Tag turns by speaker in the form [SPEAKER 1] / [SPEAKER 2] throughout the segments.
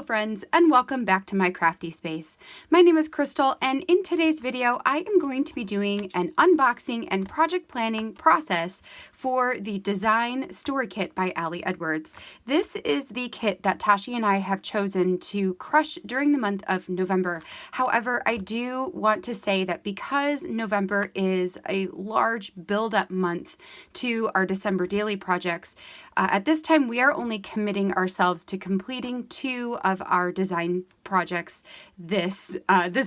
[SPEAKER 1] Hello friends, and welcome back to my crafty space. My name is Crystal, and in today's video I am going to be doing an unboxing and project planning process for the Design Story Kit by Ali Edwards. This is the kit that Tashi and I have chosen to crush during the month of November. However, I do want to say that because November is a large build-up month to our December daily projects, at this time we are only committing ourselves to completing 2 of our design projects this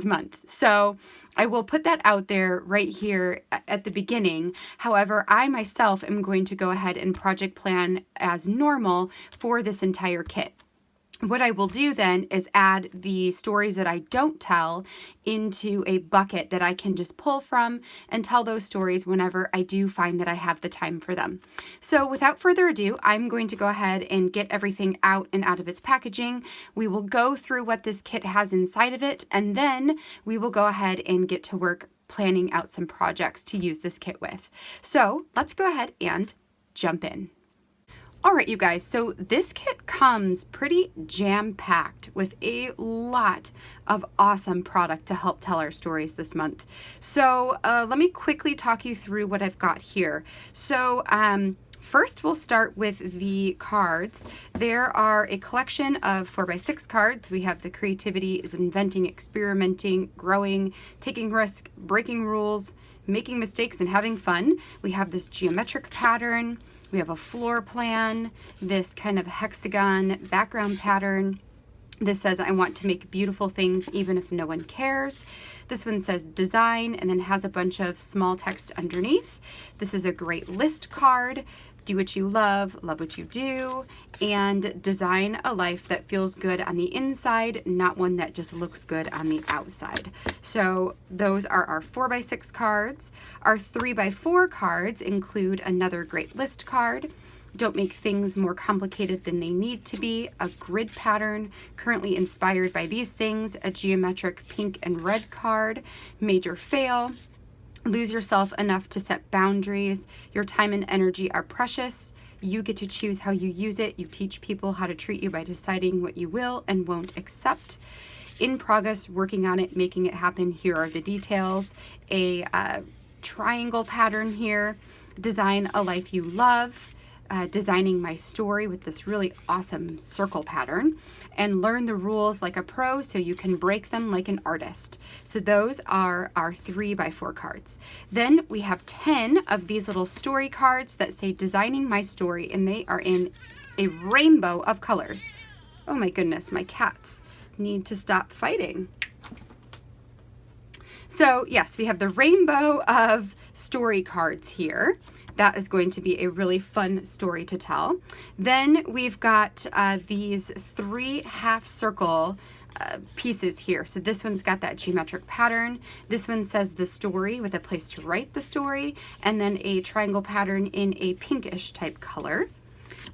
[SPEAKER 1] month. So I will put that out there right here at the beginning. However, I myself am going to go ahead and project plan as normal for this entire kit. What I will do then is add the stories that I don't tell into a bucket that I can just pull from and tell those stories whenever I do find that I have the time for them. So without further ado, I'm going to go ahead and get everything out and out of its packaging. We will go through what this kit has inside of it, and then we will go ahead and get to work planning out some projects to use this kit with. So let's go ahead and jump in. All right, you guys, so this kit comes pretty jam-packed with a lot of awesome product to help tell our stories this month. So let me quickly talk you through what I've got here. So first, we'll start with the cards. There are a collection of 4x6 cards. We have the creativity is inventing, experimenting, growing, taking risks, breaking rules, making mistakes, and having fun. We have this geometric pattern. We have a floor plan, this kind of hexagon background pattern. This says, I want to make beautiful things even if no one cares. This one says design and then has a bunch of small text underneath. This is a great list card. Do what you love what you do, and design a life that feels good on the inside, not one that just looks good on the outside. So those are our 4x6 cards. Our 3x4 cards include another great list card. Don't make things more complicated than they need to be. A grid pattern currently inspired by these things. A geometric pink and red card. Major fail. Lose yourself enough to set boundaries. Your time and energy are precious. You get to choose how you use it. You teach people how to treat you by deciding what you will and won't accept. In progress, working on it, making it happen. Here are the details. A triangle pattern here. Design a life you love. Designing my story with this really awesome circle pattern, and learn the rules like a pro so you can break them like an artist. So those are our 3x4 cards. Then we have 10 of these little story cards that say designing my story, and they are in a rainbow of colors. Oh my goodness, my cats need to stop fighting. So yes, we have the rainbow of story cards here. That is going to be a really fun story to tell. Then we've got these 3 half circle pieces here. So this one's got that geometric pattern. This one says the story with a place to write the story, and then a triangle pattern in a pinkish type color.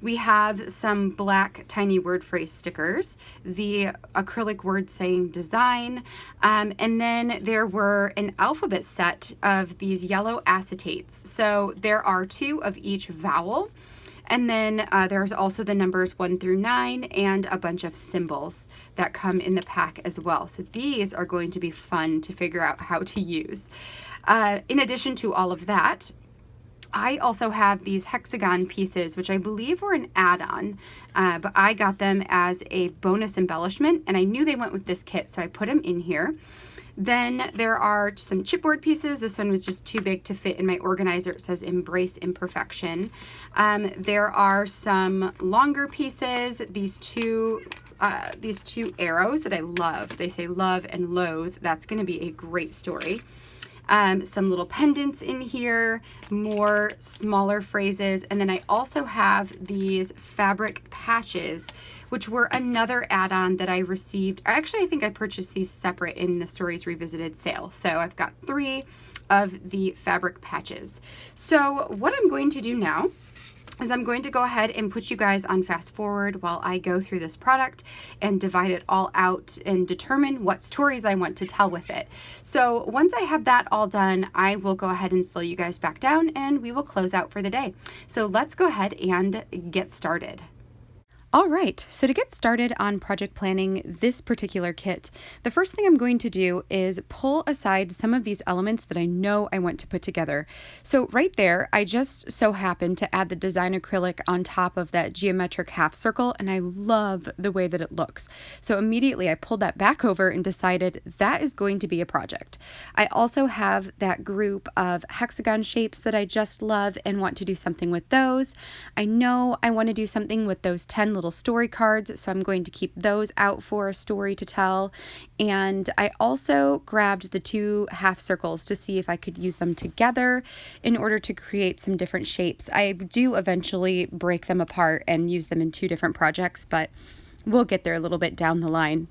[SPEAKER 1] We have some black tiny word phrase stickers, the acrylic word saying design, and then there were an alphabet set of these yellow acetates. So there are 2 of each vowel, and then there's also the numbers 1 through 9 and a bunch of symbols that come in the pack as well. So these are going to be fun to figure out how to use. In addition to all of that, I also have these hexagon pieces, which I believe were an add-on, but I got them as a bonus embellishment, and I knew they went with this kit, so I put them in here. Then there are some chipboard pieces. This one was just too big to fit in my organizer. It says embrace imperfection. There are some longer pieces, these two arrows that I love. They say love and loathe. That's going to be a great story. Some little pendants in here, more smaller phrases, and then I also have these fabric patches, which were another add-on that I received. Actually, I think I purchased these separate in the Stories Revisited sale. So I've got 3 of the fabric patches. So what I'm going to do now is I'm going to go ahead and put you guys on fast forward while I go through this product and divide it all out and determine what stories I want to tell with it. So once I have that all done, I will go ahead and slow you guys back down and we will close out for the day. So let's go ahead and get started. All right, so to get started on project planning this particular kit, the first thing I'm going to do is pull aside some of these elements that I know I want to put together. So right there, I just so happened to add the design acrylic on top of that geometric half circle, and I love the way that it looks. So immediately I pulled that back over and decided that is going to be a project. I also have that group of hexagon shapes that I just love and want to do something with those. I know I want to do something with those 10 little story cards, so I'm going to keep those out for a story to tell. And I also grabbed the 2 half circles to see if I could use them together in order to create some different shapes. I do eventually break them apart and use them in 2 different projects, but we'll get there a little bit down the line.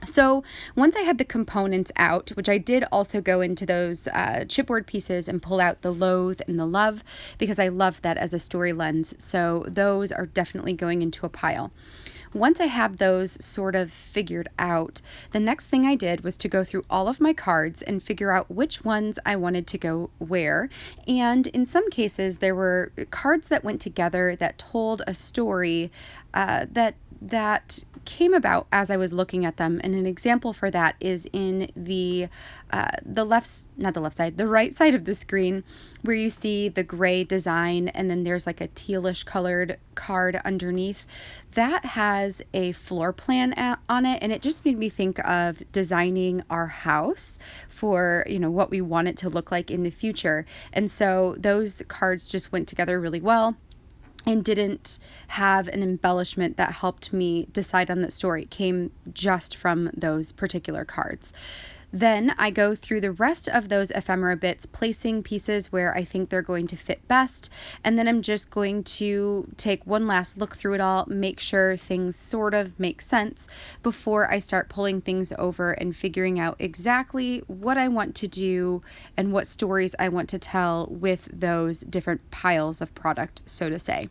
[SPEAKER 1] So once I had the components out, which I did also go into those chipboard pieces and pull out the loathe and the love, because I love that as a story lens. So those are definitely going into a pile. Once I have those sort of figured out, the next thing I did was to go through all of my cards and figure out which ones I wanted to go where. And in some cases, there were cards that went together that told a story that came about as I was looking at them. And an example for that is in the right side of the screen, where you see the gray design and then there's like a tealish colored card underneath. That has a floor plan on it, and it just made me think of designing our house for, what we want it to look like in the future. And so those cards just went together really well and didn't have an embellishment that helped me decide on that story. It came just from those particular cards. Then I go through the rest of those ephemera bits, placing pieces where I think they're going to fit best. And then I'm just going to take one last look through it all, make sure things sort of make sense before I start pulling things over and figuring out exactly what I want to do and what stories I want to tell with those different piles of product, so to say.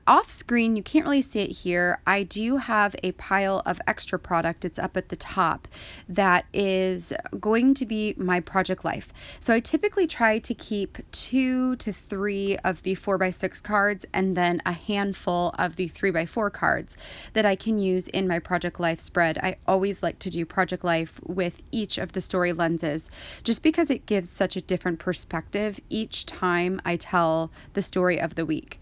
[SPEAKER 1] Off screen, you can't really see it here. I do have a pile of extra product. It's up at the top that is going to be my project life. So I typically try to keep 2 to 3 of the 4x6 cards and then a handful of the 3x4 cards that I can use in my project life spread. I always like to do project life with each of the story lenses, just because it gives such a different perspective each time I tell the story of the week.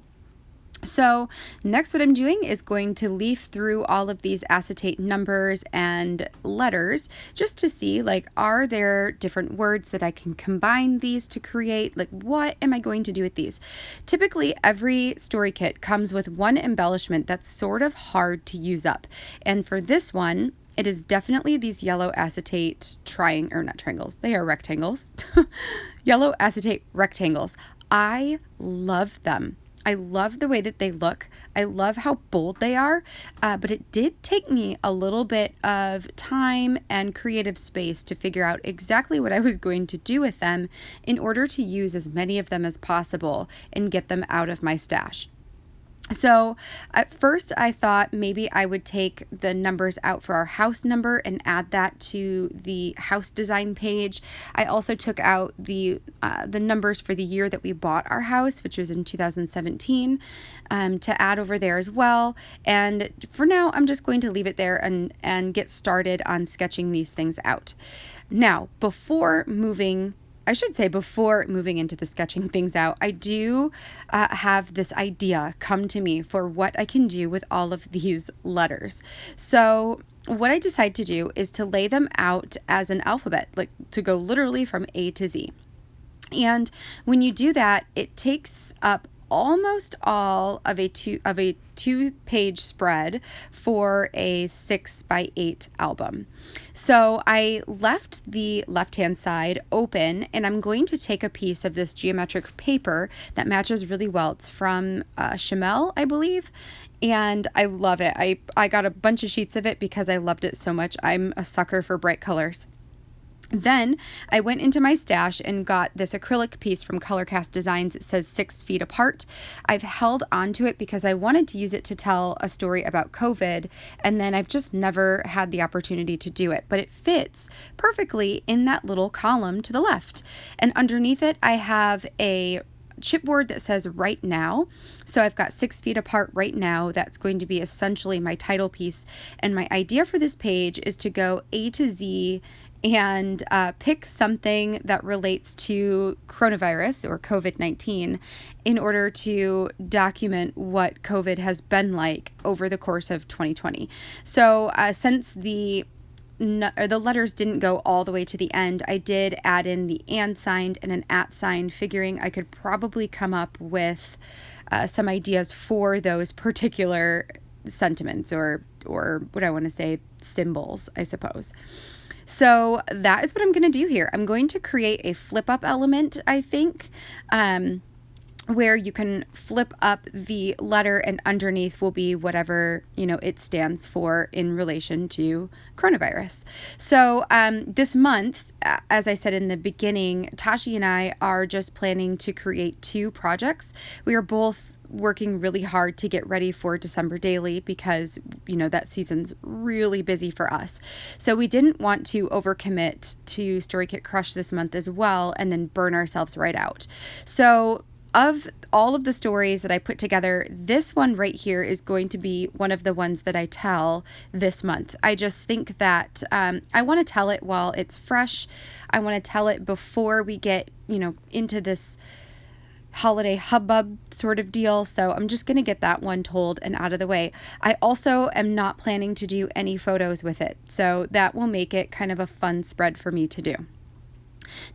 [SPEAKER 1] So next what I'm doing is going to leaf through all of these acetate numbers and letters just to see, are there different words that I can combine these to create? What am I going to do with these? Typically, every story kit comes with one embellishment that's sort of hard to use up. And for this one, it is definitely these yellow acetate they are rectangles. Yellow acetate rectangles. I love them. I love the way that they look. I love how bold they are, but it did take me a little bit of time and creative space to figure out exactly what I was going to do with them in order to use as many of them as possible and get them out of my stash. So at first I thought maybe I would take the numbers out for our house number and add that to the house design page. I also took out the numbers for the year that we bought our house, which was in 2017, to add over there as well. And for now, I'm just going to leave it there and get started on sketching these things out. Now, before moving into the sketching things out, I do have this idea come to me for what I can do with all of these letters. So what I decide to do is to lay them out as an alphabet, to go literally from A to Z. And when you do that, it takes up almost all of a two-page spread for a 6x8 album. So I left the left-hand side open, and I'm going to take a piece of this geometric paper that matches really well. It's from Chamel, I believe, and I love it. I got a bunch of sheets of it because I loved it so much. I'm a sucker for bright colors. Then I went into my stash and got this acrylic piece from Colorcast Designs. It says 6 feet apart. I've held onto it because I wanted to use it to tell a story about COVID, and then I've just never had the opportunity to do it. But it fits perfectly in that little column to the left. And underneath it, I have a chipboard that says right now. So I've got 6 feet apart right now. That's going to be essentially my title piece. And my idea for this page is to go A to Z and pick something that relates to coronavirus or COVID-19 in order to document what COVID has been like over the course of 2020. So since the letters didn't go all the way to the end, I did add in the and sign and an at sign, figuring I could probably come up with some ideas for those particular sentiments or what I want to say, symbols, I suppose. So that is what I'm going to do here. I'm going to create a flip up element, I think, where you can flip up the letter and underneath will be whatever, it stands for in relation to coronavirus. So this month, as I said in the beginning, Tashi and I are just planning to create 2 projects. We are both working really hard to get ready for December Daily because, that season's really busy for us. So we didn't want to overcommit to Story Kit Crush this month as well and then burn ourselves right out. So of all of the stories that I put together, this one right here is going to be one of the ones that I tell this month. I just think that I want to tell it while it's fresh. I want to tell it before we get, into this holiday hubbub sort of deal. So I'm just going to get that one told and out of the way. I also am not planning to do any photos with it. So that will make it kind of a fun spread for me to do.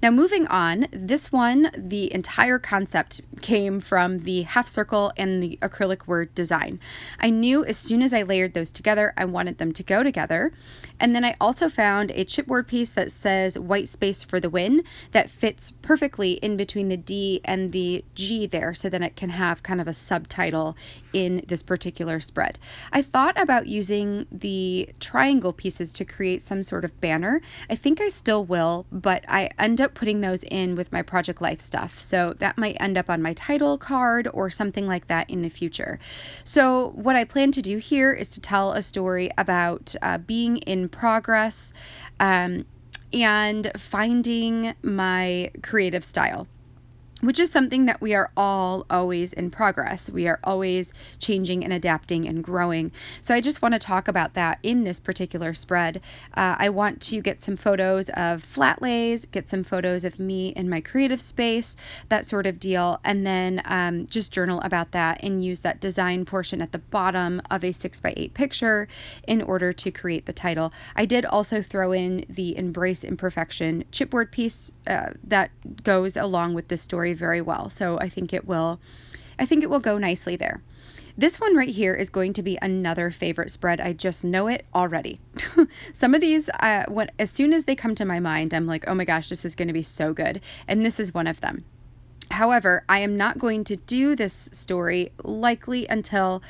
[SPEAKER 1] Now moving on, this one, the entire concept came from the half circle and the acrylic word design. I knew as soon as I layered those together, I wanted them to go together. And then I also found a chipboard piece that says white space for the win that fits perfectly in between the D and the G there, so that it can have kind of a subtitle in this particular spread. I thought about using the triangle pieces to create some sort of banner. I think I still will, but I end up putting those in with my Project Life stuff. So that might end up on my title card or something like that in the future. So what I plan to do here is to tell a story about being in progress and finding my creative style, which is something that we are all always in progress. We are always changing and adapting and growing. So I just want to talk about that in this particular spread. I want to get some photos of flat lays, get some photos of me in my creative space, that sort of deal, and then just journal about that and use that design portion at the bottom of a 6x8 picture in order to create the title. I did also throw in the Embrace Imperfection chipboard piece that goes along with this story very well. So I think it will go nicely there. This one right here is going to be another favorite spread. I just know it already. Some of these, as soon as they come to my mind, I'm like, oh my gosh, this is going to be so good. And this is one of them. However, I am not going to do this story likely until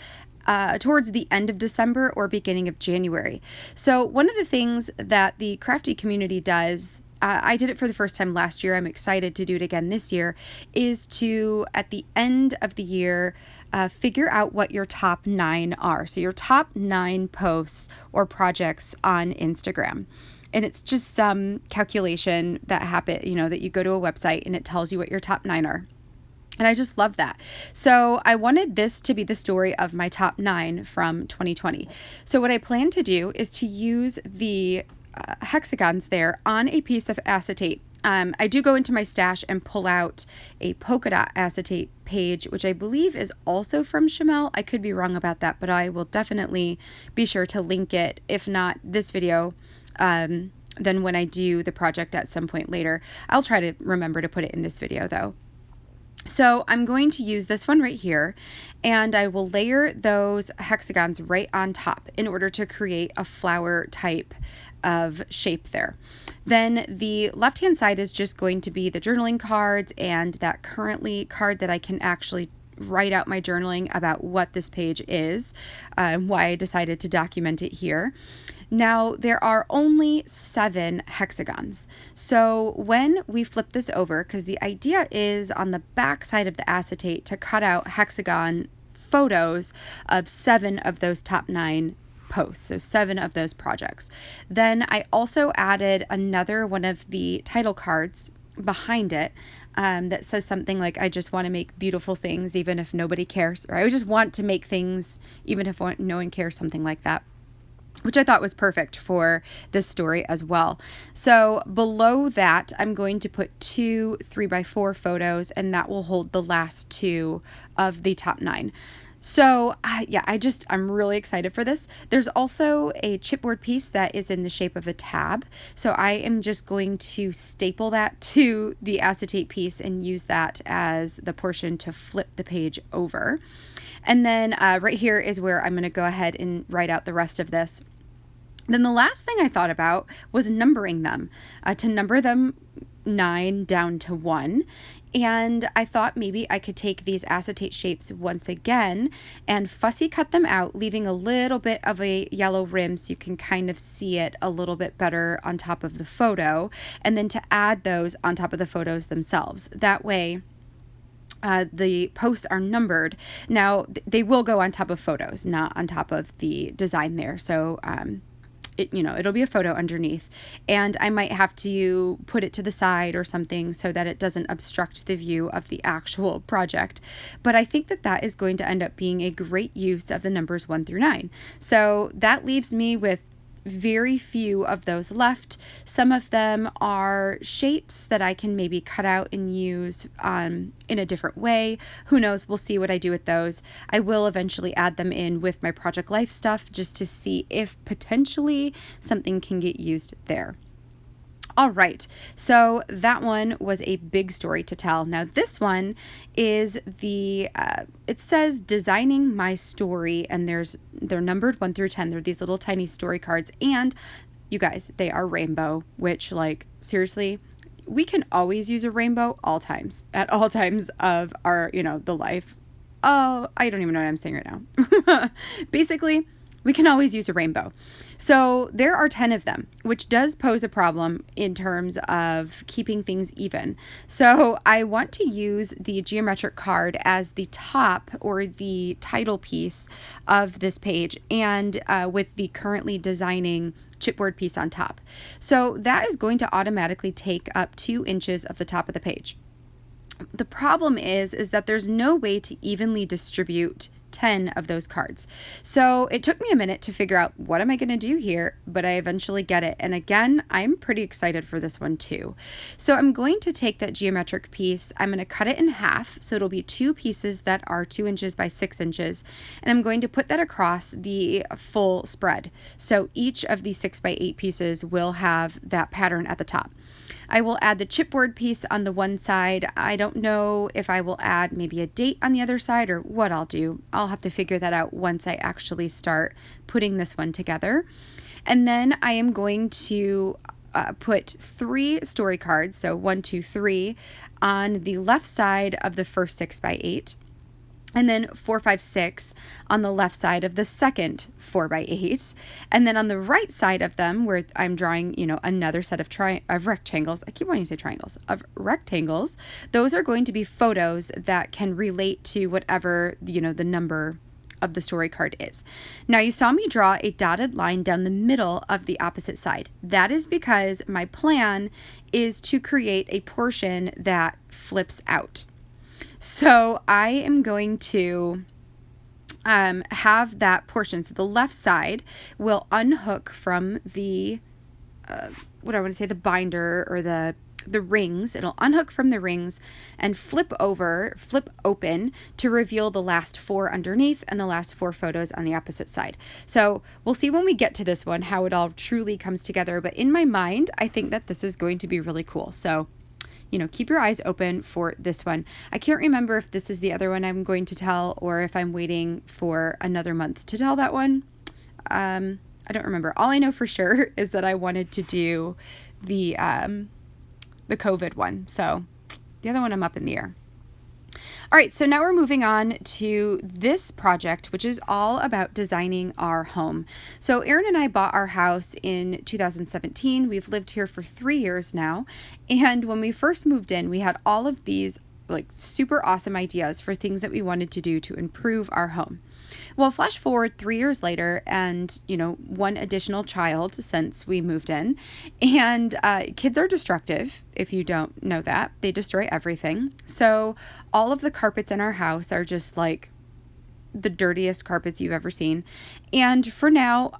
[SPEAKER 1] towards the end of December or beginning of January. So one of the things that the crafty community does, I did it for the first time last year, I'm excited to do it again this year, is to, at the end of the year, figure out what your top 9 are. So your top 9 posts or projects on Instagram. And it's just some calculation that that you go to a website and it tells you what your top 9 are. And I just love that. So I wanted this to be the story of my top 9 from 2020. So what I plan to do is to use the hexagons there on a piece of acetate. I do go into my stash and pull out a polka dot acetate page, which I believe is also from Chamel. I could be wrong about that, but I will definitely be sure to link it, if not this video, then when I do the project at some point later. I'll try to remember to put it in this video though. So I'm going to use this one right here, and I will layer those hexagons right on top in order to create a flower type of shape there. Then the left-hand side is just going to be the journaling cards and that currently card that I can actually write out my journaling about what this page is, why I decided to document it here. Now, there are only 7 hexagons. So when we flip this over, because the idea is on the back side of the acetate to cut out hexagon photos of 7 of those top 9 posts, so 7 of those projects. Then I also added another one of the title cards behind it that says something like, I just want to make beautiful things even if nobody cares, or I just want to make things even if no one cares, something like that, which I thought was perfect for this story as well. So below that, I'm going to put 2 3x4 photos, and that will hold the last 2 of the top 9. So yeah, I'm really excited for this. There's also a chipboard piece that is in the shape of a tab. So I am just going to staple that to the acetate piece and use that as the portion to flip the page over. And then right here is where I'm going to go ahead and write out the rest of this. Then the last thing I thought about was numbering them, to number them 9 down to 1. And I thought maybe I could take these acetate shapes once again and fussy cut them out, leaving a little bit of a yellow rim so you can kind of see it a little bit better on top of the photo, and then to add those on top of the photos themselves. That way, the posts are numbered. Now, they will go on top of photos, not on top of the design there. So, it'll be a photo underneath, and I might have to put it to the side or something so that it doesn't obstruct the view of the actual project. But I think that is going to end up being a great use of the numbers 1 through 9. So that leaves me with very few of those left. Some of them are shapes that I can maybe cut out and use in a different way. Who knows? We'll see what I do with those. I will eventually add them in with my Project Life stuff just to see if potentially something can get used there. All right, so that one was a big story to tell. Now this one is it says designing my story, and they're numbered 1 through 10. They're these little tiny story cards, and you guys, they are rainbow, which, like, seriously, we can always use a rainbow at all times of our, the life. Oh, I don't even know what I'm saying right now. Basically, we can always use a rainbow. So there are 10 of them, which does pose a problem in terms of keeping things even. So I want to use the geometric card as the top or the title piece of this page, and with the currently designing chipboard piece on top. So that is going to automatically take up 2 inches of the top of the page. The problem is that there's no way to evenly distribute 10 of those cards. So it took me a minute to figure out what am I going to do here, but I eventually get it. And again, I'm pretty excited for this one too. So I'm going to take that geometric piece, I'm going to cut it in half, so it'll be 2 pieces that are 2 inches by 6 inches, and I'm going to put that across the full spread. So each of the 6 by 8 pieces will have that pattern at the top. I will add the chipboard piece on the one side. I don't know if I will add maybe a date on the other side or what I'll do. I'll have to figure that out once I actually start putting this one together. And then I am going to put 3 story cards, so 1, 2, 3, on the left side of the first 6 by 8. And then 4, 5, 6 on the left side of the second 4 by 8. And then on the right side of them, where I'm drawing, another set of rectangles, I keep wanting to say triangles, of rectangles, those are going to be photos that can relate to whatever, the number of the story card is. Now you saw me draw a dotted line down the middle of the opposite side. That is because my plan is to create a portion that flips out. So I am going to have that portion. So the left side will unhook from the, the binder or the rings. It'll unhook from the rings and flip open to reveal the last 4 underneath and the last 4 photos on the opposite side. So we'll see when we get to this one how it all truly comes together. But in my mind, I think that this is going to be really cool. So keep your eyes open for this one. I can't remember if this is the other one I'm going to tell or if I'm waiting for another month to tell that one. I don't remember. All I know for sure is that I wanted to do the COVID one. So the other one I'm up in the air. All right, so now we're moving on to this project, which is all about designing our home. So Aaron and I bought our house in 2017. We've lived here for 3 years now. And when we first moved in, we had all of these like super awesome ideas for things that we wanted to do to improve our home. Well, flash forward 3 years later and, one additional child since we moved in. And kids are destructive, if you don't know that. They destroy everything. So all of the carpets in our house are just like the dirtiest carpets you've ever seen. And for now,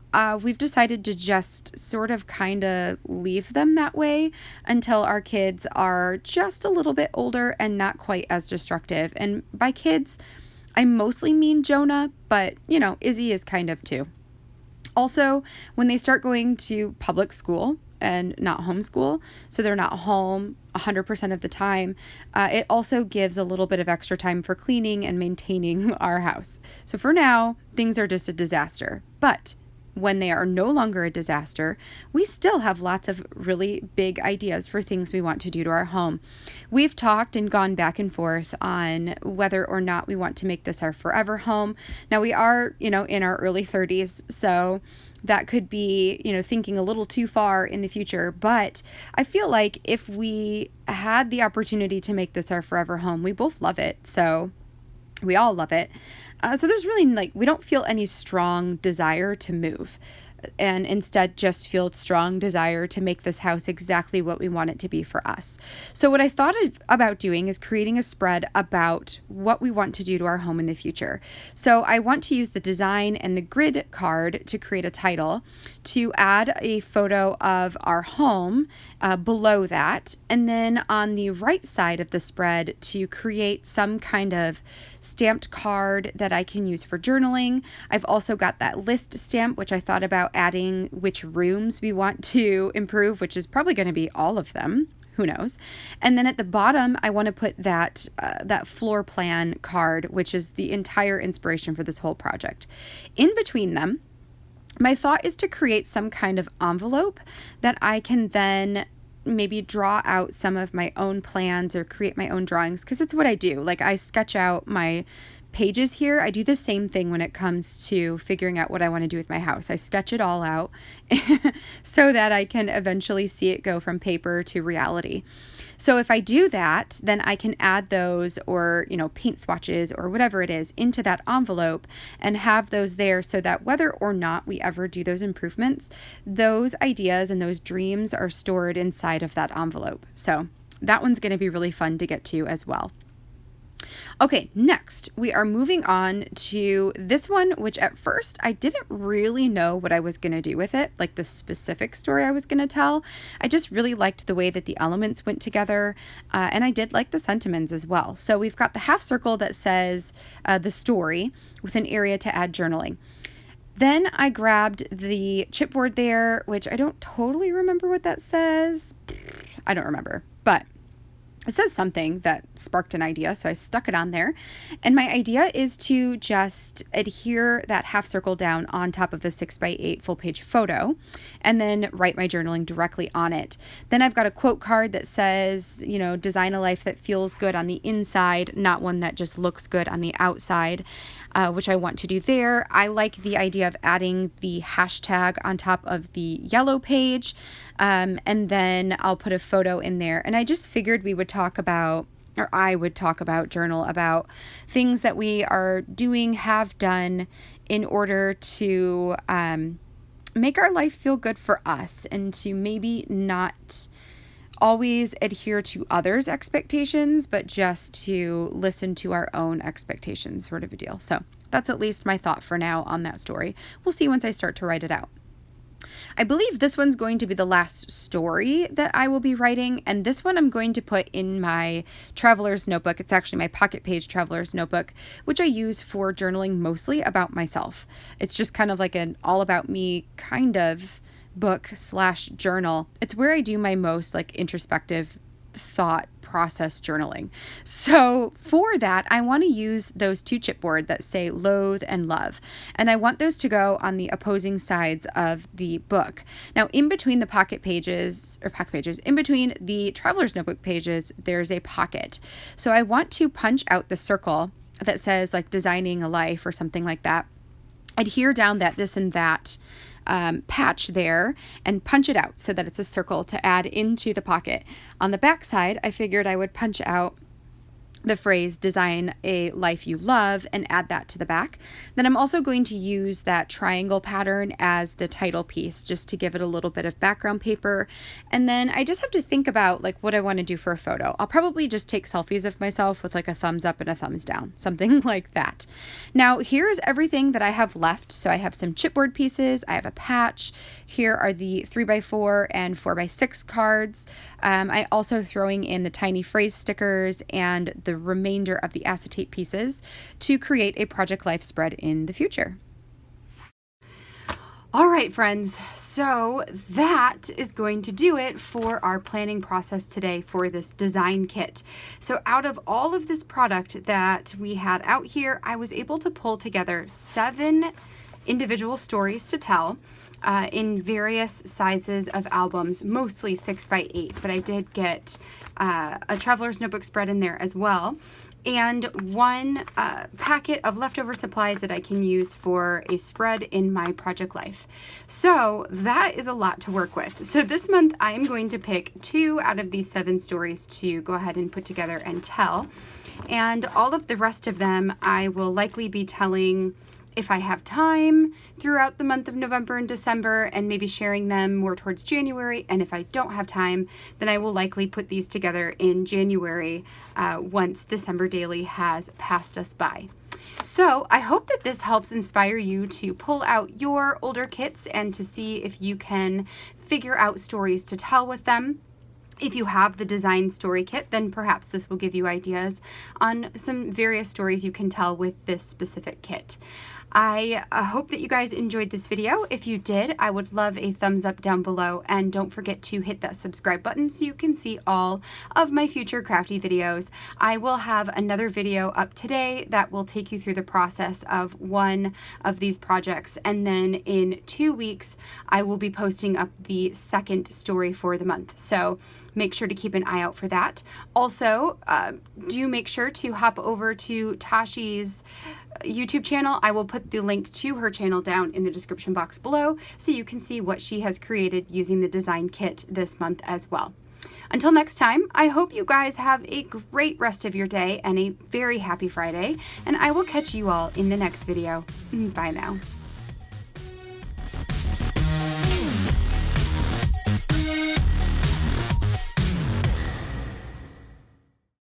[SPEAKER 1] we've decided to just sort of kind of leave them that way until our kids are just a little bit older and not quite as destructive. And by kids, I mostly mean Jonah, but Izzy is kind of too. Also, when they start going to public school and not homeschool, so they're not home 100% of the time, it also gives a little bit of extra time for cleaning and maintaining our house. So for now, things are just a disaster. But when they are no longer a disaster, we still have lots of really big ideas for things we want to do to our home. We've talked and gone back and forth on whether or not we want to make this our forever home. Now we are, in our early 30s, so that could be, thinking a little too far in the future. But I feel like if we had the opportunity to make this our forever home, we both love it. So we all love it. So there's really we don't feel any strong desire to move, and instead just feel strong desire to make this house exactly what we want it to be for us. So what I thought about doing is creating a spread about what we want to do to our home in the future. So I want to use the design and the grid card to create a title, to add a photo of our home below that, and then on the right side of the spread to create some kind of stamped card that I can use for journaling. I've also got that list stamp, which I thought about adding which rooms we want to improve, which is probably going to be all of them. Who knows? And then at the bottom, I want to put that floor plan card, which is the entire inspiration for this whole project. In between them, my thought is to create some kind of envelope that I can then maybe draw out some of my own plans or create my own drawings, because it's what I do. Like, I sketch out my pages here. I do the same thing when it comes to figuring out what I want to do with my house. I sketch it all out so that I can eventually see it go from paper to reality. So if I do that, then I can add those or, paint swatches or whatever it is into that envelope and have those there so that whether or not we ever do those improvements, those ideas and those dreams are stored inside of that envelope. So that one's going to be really fun to get to as well. Okay, next we are moving on to this one, which at first I didn't really know what I was going to do with it, like the specific story I was going to tell. I just really liked the way that the elements went together, and I did like the sentiments as well. So we've got the half circle that says the story with an area to add journaling. Then I grabbed the chipboard there, which I don't totally remember what that says. I don't remember, but it says something that sparked an idea, so I stuck it on there. And my idea is to just adhere that half circle down on top of the 6x8 full page photo and then write my journaling directly on it. Then I've got a quote card that says, design a life that feels good on the inside, not one that just looks good on the outside, which I want to do there. I like the idea of adding the hashtag on top of the yellow page, and then I'll put a photo in there. And I just figured we would talk about, or I would talk about, journal about things that we are doing, have done in order to make our life feel good for us and to maybe not always adhere to others' expectations, but just to listen to our own expectations, sort of a deal. So that's at least my thought for now on that story. We'll see once I start to write it out. I believe this one's going to be the last story that I will be writing, and this one I'm going to put in my traveler's notebook. It's actually my pocket page traveler's notebook, which I use for journaling mostly about myself. It's just kind of like an all about me kind of book/journal. It's where I do my most introspective thought process journaling. So for that, I want to use those two chipboard that say loathe and love. And I want those to go on the opposing sides of the book. Now, in between the pocket pages, in between the traveler's notebook pages, there's a pocket. So I want to punch out the circle that says designing a life or something like that. Adhere down that this and that patch there and punch it out so that it's a circle to add into the pocket. On the back side, I figured I would punch out the phrase design a life you love and add that to the back. Then I'm also going to use that triangle pattern as the title piece just to give it a little bit of background paper. And then I just have to think about like what I want to do for a photo. I'll probably just take selfies of myself with like a thumbs up and a thumbs down, something like that. Now here's everything that I have left. So I have some chipboard pieces, I have a patch. Here are the 3x4 and 4x6 cards. I also throwing in the tiny phrase stickers and the remainder of the acetate pieces to create a project life spread in the future. All right, friends, so that is going to do it for our planning process today for this design kit. So out of all of this product that we had out here, I was able to pull together 7 individual stories to tell. In various sizes of albums, mostly 6x8, but I did get a traveler's notebook spread in there as well, and 1 packet of leftover supplies that I can use for a spread in my project life. So that is a lot to work with. So this month I am going to pick 2 out of these 7 stories to go ahead and put together and tell, and all of the rest of them I will likely be telling if I have time throughout the month of November and December, and maybe sharing them more towards January. And if I don't have time, then I will likely put these together in January once December Daily has passed us by. So I hope that this helps inspire you to pull out your older kits and to see if you can figure out stories to tell with them. If you have the design story kit, then perhaps this will give you ideas on some various stories you can tell with this specific kit. I hope that you guys enjoyed this video. If you did, I would love a thumbs up down below, and don't forget to hit that subscribe button so you can see all of my future crafty videos. I will have another video up today that will take you through the process of one of these projects, and then in 2 weeks I will be posting up the second story for the month. So make sure to keep an eye out for that. Also, do make sure to hop over to Tashi's YouTube channel. I will put the link to her channel down in the description box below so you can see what she has created using the design kit this month as well. Until next time, I hope you guys have a great rest of your day and a very happy Friday, and I will catch you all in the next video. Bye now.